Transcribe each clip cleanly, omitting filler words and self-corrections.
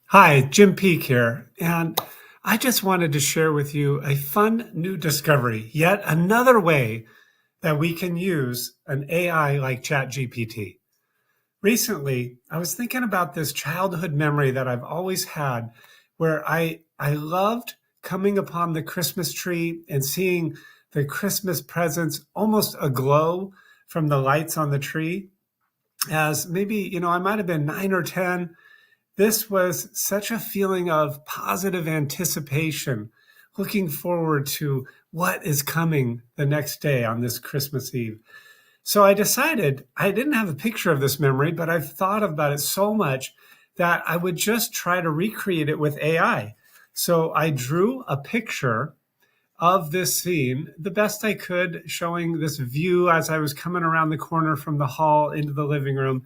Hi, Jim Peak here, and I just wanted to share with you a fun new discovery, yet another way that we can use an AI like ChatGPT. Recently, I was thinking about this childhood memory that I've always had where I loved coming upon the Christmas tree and seeing the Christmas presents almost aglow from the lights on the tree. As maybe, I might have been 9 or 10. This was such a feeling of positive anticipation, looking forward to what is coming the next day on this Christmas Eve. So I decided I didn't have a picture of this memory, but I've thought about it so much that I would just try to recreate it with AI. So I drew a picture of this scene the best I could, showing this view as I was coming around the corner from the hall into the living room,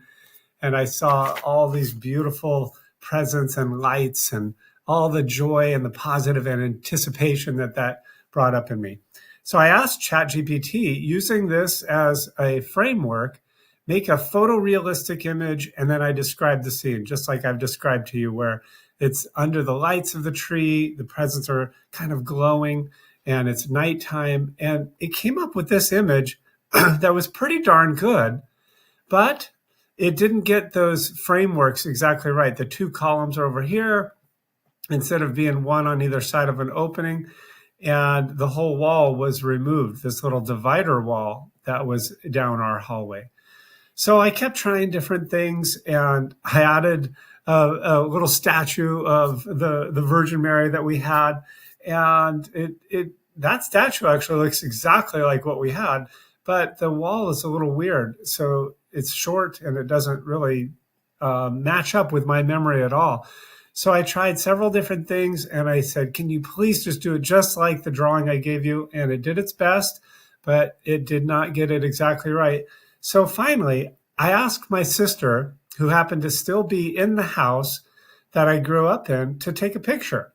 and I saw all these beautiful presents and lights and all the joy and the positive and anticipation that brought up in me. So I asked ChatGPT, using this as a framework, make a photorealistic image, and then I described the scene, just like I've described to you, where it's under the lights of the tree, the presents are kind of glowing, and it's nighttime. And it came up with this image that was pretty darn good, but it didn't get those frameworks exactly right. The two columns are over here instead of being one on either side of an opening. And the whole wall was removed, this little divider wall that was down our hallway. So I kept trying different things, and I added a little statue of the Virgin Mary that we had. And that statue actually looks exactly like what we had, but the wall is a little weird. So it's short and it doesn't really match up with my memory at all. So I tried several different things and I said, can you please just do it just like the drawing I gave you? And it did its best, but it did not get it exactly right. So finally, I asked my sister, who happened to still be in the house that I grew up in, to take a picture.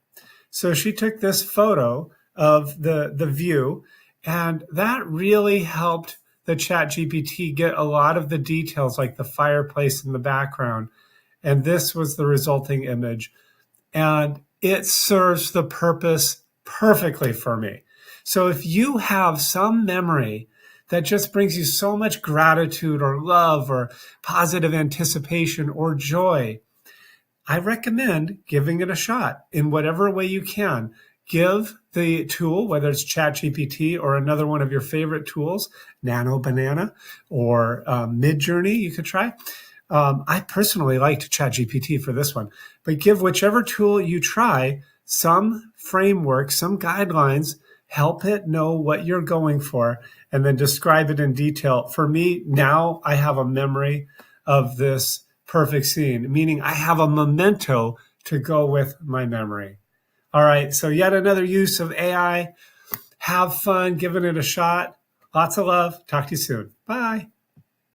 So she took this photo of the view, and that really helped the Chat GPT get a lot of the details, like the fireplace in the background. And this was the resulting image. And it serves the purpose perfectly for me. So if you have some memory that just brings you so much gratitude or love or positive anticipation or joy, I recommend giving it a shot in whatever way you can. Give the tool, whether it's ChatGPT or another one of your favorite tools, Nano Banana or Midjourney, you could try. I personally liked ChatGPT for this one, but give whichever tool you try some framework, some guidelines, help it know what you're going for, and then describe it in detail. For me, now I have a memory of this perfect scene, meaning I have a memento to go with my memory. All right, so yet another use of AI. Have fun giving it a shot. Lots of love. Talk to you soon. Bye.